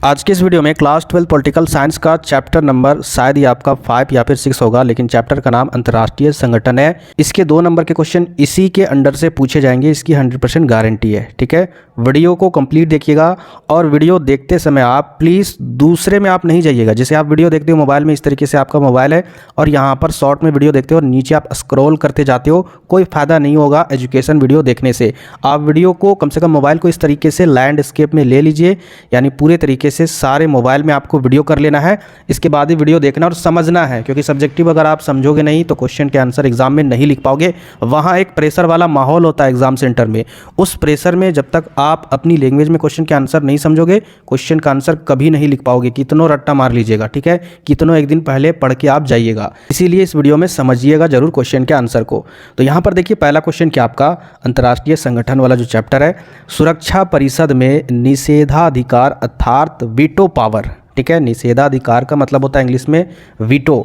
आज के इस वीडियो में क्लास 12 पॉलिटिकल साइंस का चैप्टर नंबर शायद ये आपका 5 या फिर 6 होगा, लेकिन चैप्टर का नाम अंतर्राष्ट्रीय संगठन है। इसके 2 नंबर के क्वेश्चन इसी के अंडर से पूछे जाएंगे, इसकी 100% गारंटी है। ठीक है, वीडियो को कंप्लीट देखिएगा और वीडियो देखते समय आप प्लीज़ दूसरे में आप नहीं जाइएगा। जैसे आप वीडियो देखते हो मोबाइल में, इस तरीके से आपका मोबाइल है और यहाँ पर शॉर्ट में वीडियो देखते हो और नीचे आप स्क्रॉल करते जाते हो, कोई फ़ायदा नहीं होगा एजुकेशन वीडियो देखने से। आप वीडियो को कम से कम मोबाइल को इस तरीके से लैंडस्केप में ले लीजिए, यानी पूरे तरीके से सारे मोबाइल में आपको वीडियो कर लेना है। इसके बाद ही वीडियो देखना और समझना है, क्योंकि सब्जेक्टिव अगर आप समझोगे नहीं तो क्वेश्चन के आंसर एग्जाम में नहीं लिख पाओगे। वहाँ एक प्रेशर वाला माहौल होता है एग्जाम सेंटर में, उस प्रेशर में जब तक आप अपनी लैंग्वेज में क्वेश्चन के आंसर नहीं समझोगे, क्वेश्चन का आंसर कभी नहीं लिख पाओगे। कितनों रट्टा मार लीजिएगा, ठीक है, कितनों एक दिन पहले पढ़ के आप जाइएगा। इसीलिए इस वीडियो में समझिएगा जरूर क्वेश्चन के आंसर को। तो यहाँ पर देखिए पहला क्वेश्चन क्या आपका अंतर्राष्ट्रीय संगठन वाला जो चैप्टर है, सुरक्षा परिषद में निषेधाधिकार अर्थात वीटो पावर। ठीक है, निषेधाधिकार का मतलब होता है इंग्लिश में वीटो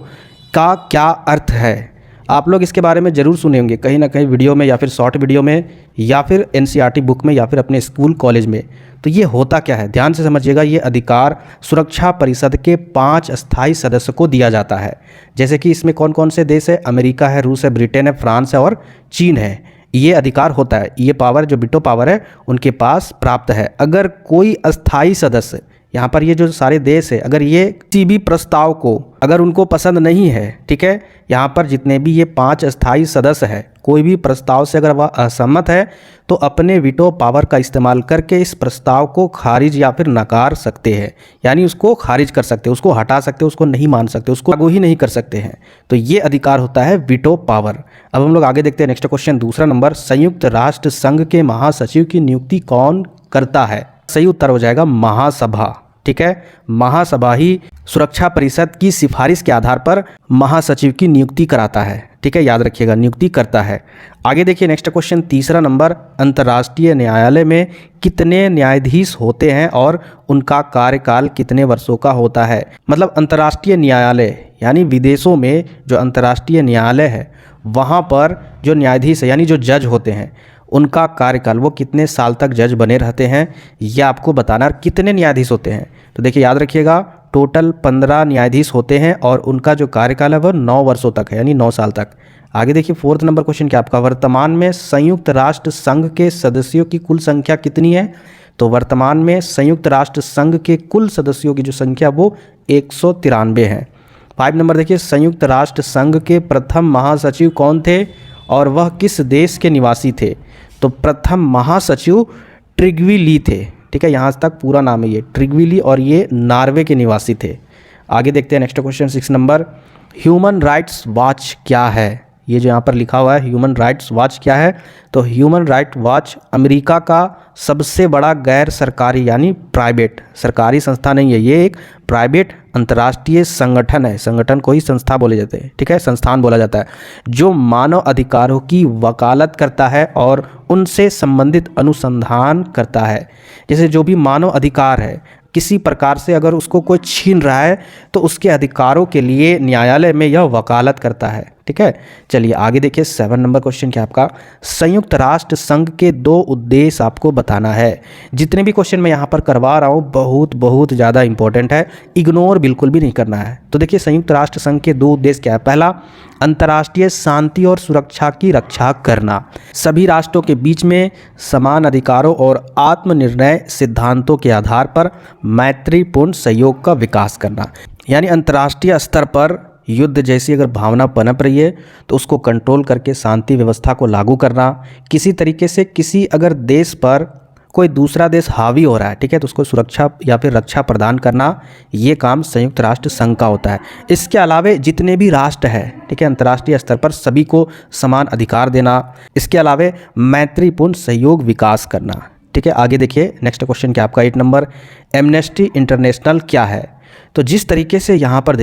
का क्या अर्थ है। आप लोग इसके बारे में ज़रूर सुने होंगे कहीं ना कहीं वीडियो में, या फिर शॉर्ट वीडियो में, या फिर एनसीईआरटी बुक में, या फिर अपने स्कूल कॉलेज में। तो ये होता क्या है, ध्यान से समझिएगा। ये अधिकार सुरक्षा परिषद के 5 अस्थायी सदस्य को दिया जाता है। जैसे कि इसमें कौन कौन से देश है, अमेरिका है, रूस है, ब्रिटेन है, फ्रांस है और चीन है। ये अधिकार होता है, ये पावर जो वीटो पावर है उनके पास प्राप्त है। अगर कोई अस्थायी सदस्य, यहाँ पर ये जो सारे देश है, अगर ये किसी भी प्रस्ताव को अगर उनको पसंद नहीं है, ठीक है, यहाँ पर जितने भी ये 5 अस्थायी सदस्य है, कोई भी प्रस्ताव से अगर वह असहमत है तो अपने वीटो पावर का इस्तेमाल करके इस प्रस्ताव को खारिज या फिर नकार सकते हैं। यानी उसको खारिज कर सकते हैं, उसको हटा सकते हैं, उसको नहीं मान सकते, उसको लागू ही नहीं कर सकते हैं। तो ये अधिकार होता है वीटो पावर। अब हम लोग आगे देखते हैं नेक्स्ट क्वेश्चन, दूसरा नंबर, संयुक्त राष्ट्र संघ के महासचिव की नियुक्ति कौन करता है। सही उत्तर हो जाएगा महासभा। ठीक है, महासभा ही सुरक्षा परिषद की सिफारिश के आधार पर महासचिव की नियुक्ति कराता है। ठीक है, याद रखिएगा, नियुक्ति करता है। आगे देखिए नेक्स्ट क्वेश्चन, तीसरा नंबर, अंतर्राष्ट्रीय न्यायालय में कितने न्यायाधीश होते हैं और उनका कार्यकाल कितने वर्षों का होता है। मतलब अंतर्राष्ट्रीय न्यायालय यानी विदेशों में जो अंतर्राष्ट्रीय न्यायालय है वहाँ पर जो न्यायाधीश है यानी जो जज होते हैं उनका कार्यकाल, वो कितने साल तक जज बने रहते हैं, यह आपको बताना। कितने न्यायाधीश होते हैं तो देखिए याद रखिएगा, टोटल 15 न्यायाधीश होते हैं और उनका जो कार्यकाल है वह 9 वर्षों तक है, यानी 9 साल तक। आगे देखिए फोर्थ नंबर क्वेश्चन क्या आपका, वर्तमान में संयुक्त राष्ट्र संघ के सदस्यों की कुल संख्या कितनी है। तो वर्तमान में संयुक्त राष्ट्र संघ के कुल सदस्यों की जो संख्या वो 193 है। 5 नंबर देखिए, संयुक्त राष्ट्र संघ के प्रथम महासचिव कौन थे और वह किस देश के निवासी थे। तो प्रथम महासचिव ट्रिग्वी ली थे। ठीक है, यहाँ तक पूरा नाम है ये ट्रिग्वी ली, और ये नॉर्वे के निवासी थे। आगे देखते हैं next question 6 number, human rights watch क्या है। ये जो यहाँ पर लिखा हुआ है ह्यूमन राइट्स वॉच क्या है, तो ह्यूमन राइट वॉच अमेरिका का सबसे बड़ा गैर सरकारी यानी प्राइवेट, सरकारी संस्था नहीं है, ये एक प्राइवेट अंतर्राष्ट्रीय संगठन है। संगठन को ही संस्था बोले जाते हैं, ठीक है, संस्थान बोला जाता है, जो मानव अधिकारों की वकालत करता है और उनसे संबंधित अनुसंधान करता है। जैसे जो भी मानव अधिकार है, किसी प्रकार से अगर उसको कोई छीन रहा है तो उसके अधिकारों के लिए न्यायालय में यह वकालत करता है। ठीक है, चलिए आगे देखिए 7 नंबर क्वेश्चन क्या आपका, संयुक्त राष्ट्र संघ के 2 उद्देश्य आपको बताना है। जितने भी क्वेश्चन मैं यहाँ पर करवा रहा हूँ बहुत ज़्यादा इंपॉर्टेंट है, इग्नोर बिल्कुल भी नहीं करना है। तो देखिए संयुक्त राष्ट्र संघ के 2 उद्देश्य क्या है। पहला, अंतर्राष्ट्रीय शांति और सुरक्षा की रक्षा करना, सभी राष्ट्रों के बीच में समान अधिकारों और आत्मनिर्णय सिद्धांतों के आधार पर मैत्रीपूर्ण सहयोग का विकास करना। यानी अंतर्राष्ट्रीय स्तर पर युद्ध जैसी अगर भावना पनप रही है तो उसको कंट्रोल करके शांति व्यवस्था को लागू करना। किसी तरीके से किसी अगर देश पर कोई दूसरा देश हावी हो रहा है, ठीक है, तो उसको सुरक्षा या फिर रक्षा प्रदान करना, ये काम संयुक्त राष्ट्र संघ का होता है। इसके अलावा जितने भी राष्ट्र हैं, ठीक है, अंतर्राष्ट्रीय स्तर पर सभी को समान अधिकार देना। इसके अलावा मैत्रीपूर्ण सहयोग विकास करना। ठीक है, आगे देखिए नेक्स्ट क्वेश्चन क्या आपका 8 नंबर, एमनेस्टी इंटरनेशनल क्या है। तो जिस तरीके से यहाँ पर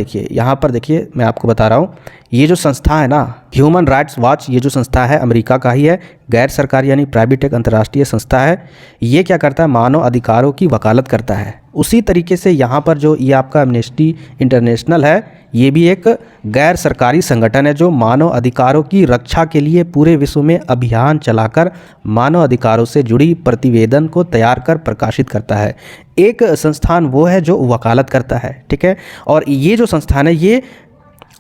देखिए मैं आपको बता रहा हूँ, ये जो संस्था है ना ह्यूमन राइट्स वॉच, ये जो संस्था है अमेरिका का ही है, गैर सरकारी यानी प्राइवेट एक अंतर्राष्ट्रीय संस्था है। ये क्या करता है, मानव अधिकारों की वकालत करता है। उसी तरीके से यहाँ पर जो ये आपका एमनेस्टी इंटरनेशनल है, ये भी एक गैर सरकारी संगठन है जो मानव अधिकारों की रक्षा के लिए पूरे विश्व में अभियान चलाकर मानव अधिकारों से जुड़ी प्रतिवेदन को तैयार कर प्रकाशित करता है। एक संस्थान वो है जो वकालत करता है, ठीक है, और ये जो संस्थान है ये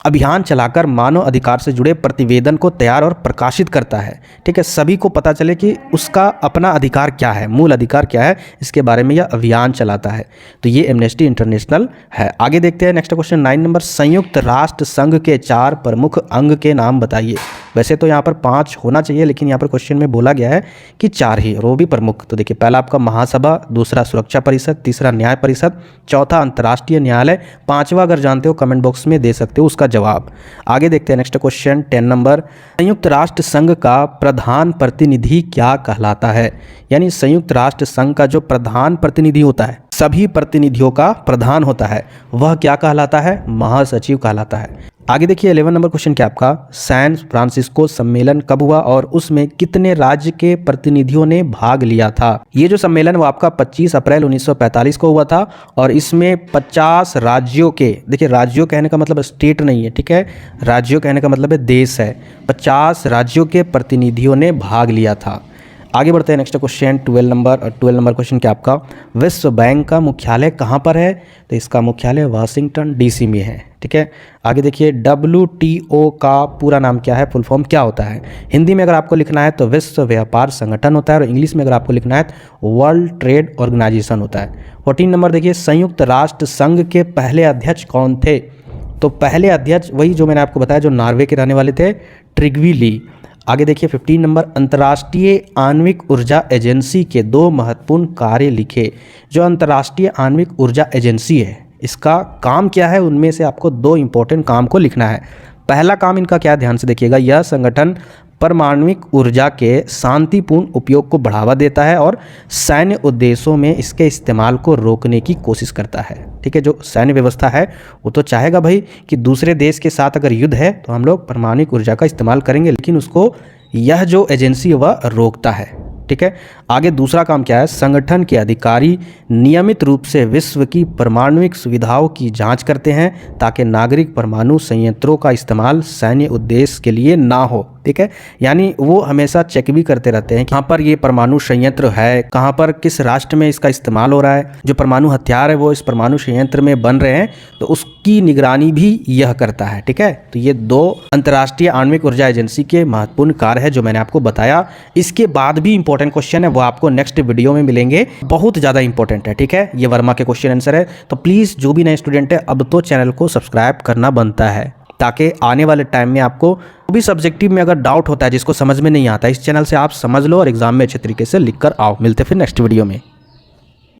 अभियान चलाकर मानव अधिकार से जुड़े प्रतिवेदन को तैयार और प्रकाशित करता है, ठीक है। सभी को पता चले कि उसका अपना अधिकार क्या है, मूल अधिकार क्या है, इसके बारे में यह अभियान चलाता है। तो ये एमनेस्टी इंटरनेशनल है। आगे देखते हैं नेक्स्ट क्वेश्चन 9 नंबर, संयुक्त राष्ट्र संघ के 4 प्रमुख अंग के नाम बताइए। वैसे तो यहाँ पर 5 होना चाहिए, लेकिन यहाँ पर क्वेश्चन में बोला गया है कि 4 ही, और वो भी प्रमुख। तो देखिए, पहला आपका महासभा, दूसरा सुरक्षा परिषद, तीसरा न्याय परिषद, चौथा अंतर्राष्ट्रीय न्यायालय, 5वां अगर जानते हो कमेंट बॉक्स में दे सकते हो उसका जवाब। आगे देखते हैं नेक्स्ट क्वेश्चन 10 नंबर, संयुक्त राष्ट्र संघ का प्रधान प्रतिनिधि क्या कहलाता है। यानी संयुक्त राष्ट्र संघ का जो प्रधान प्रतिनिधि होता है, सभी प्रतिनिधियों का प्रधान होता है, वह क्या कहलाता है, महासचिव कहलाता है। आगे देखिए 11 नंबर क्वेश्चन क्या आपका, सैन फ्रांसिस्को सम्मेलन कब हुआ और उसमें कितने राज्य के प्रतिनिधियों ने भाग लिया था। ये जो सम्मेलन वो आपका 25 अप्रैल 1945 को हुआ था और इसमें 50 राज्यों के, देखिए राज्यों कहने का मतलब स्टेट नहीं है, ठीक है, राज्यों कहने का मतलब है देश है, 50 राज्यों के प्रतिनिधियों ने भाग लिया था। आगे बढ़ते हैं नेक्स्ट क्वेश्चन 12 नंबर, और 12 नंबर क्वेश्चन क्या आपका, विश्व बैंक का मुख्यालय कहाँ पर है। तो इसका मुख्यालय वाशिंगटन डीसी में है, ठीक है। आगे देखिए WTO का पूरा नाम क्या है, फुल फॉर्म क्या होता है। हिंदी में अगर आपको लिखना है तो विश्व व्यापार संगठन होता है, और इंग्लिश में अगर आपको लिखना है तो वर्ल्ड ट्रेड ऑर्गेनाइजेशन होता है। 14 नंबर देखिए, संयुक्त राष्ट्र संघ के पहले अध्यक्ष कौन थे। तो पहले अध्यक्ष वही जो मैंने आपको बताया, जो नॉर्वे के रहने वाले थे, ट्रिग्वी ली। आगे देखिए 15 नंबर, अंतर्राष्ट्रीय आणविक ऊर्जा एजेंसी के 2 महत्वपूर्ण कार्य लिखे। जो अंतर्राष्ट्रीय आणविक ऊर्जा एजेंसी है, इसका काम क्या है, उनमें से आपको 2 इंपॉर्टेंट काम को लिखना है। पहला काम इनका क्या, ध्यान से देखिएगा, यह संगठन परमाणुविक ऊर्जा के शांतिपूर्ण उपयोग को बढ़ावा देता है और सैन्य उद्देश्यों में इसके इस्तेमाल को रोकने की कोशिश करता है, ठीक है। जो सैन्य व्यवस्था है वो तो चाहेगा भाई कि दूसरे देश के साथ अगर युद्ध है तो हम लोग परमाणुविक ऊर्जा का इस्तेमाल करेंगे, लेकिन उसको यह जो एजेंसी है वह रोकता है, ठीक है। आगे दूसरा काम क्या है, संगठन के अधिकारी नियमित रूप से विश्व की परमाणुविक सुविधाओं की जांच करते हैं ताकि नागरिक परमाणु संयंत्रों का इस्तेमाल सैन्य उद्देश्य के लिए ना हो, ठीक है। यानी वो हमेशा चेक भी करते रहते हैं कहाँ पर ये परमाणु संयंत्र है, कहाँ पर किस राष्ट्र में इसका इस्तेमाल हो रहा है, जो परमाणु हथियार है वो इस परमाणु संयंत्र में बन रहे हैं, तो उसकी निगरानी भी यह करता है, ठीक है। तो ये 2 अंतर्राष्ट्रीय आणविक ऊर्जा एजेंसी के महत्वपूर्ण कार्य है जो मैंने आपको बताया। इसके बाद भी इंपॉर्टेंट क्वेश्चन है वो आपको नेक्स्ट वीडियो में मिलेंगे, बहुत ज़्यादा इंपॉर्टेंट है, ठीक है। ये वर्मा के क्वेश्चन आंसर है, तो प्लीज़ जो भी नए स्टूडेंट है अब तो चैनल को सब्सक्राइब करना बनता है, ताकि आने वाले टाइम में आपको भी सब्जेक्टिव में अगर डाउट होता है जिसको समझ में नहीं आता, इस चैनल से आप समझ लो और एग्जाम में अच्छे तरीके से लिख कर आओ। मिलते फिर नेक्स्ट वीडियो में।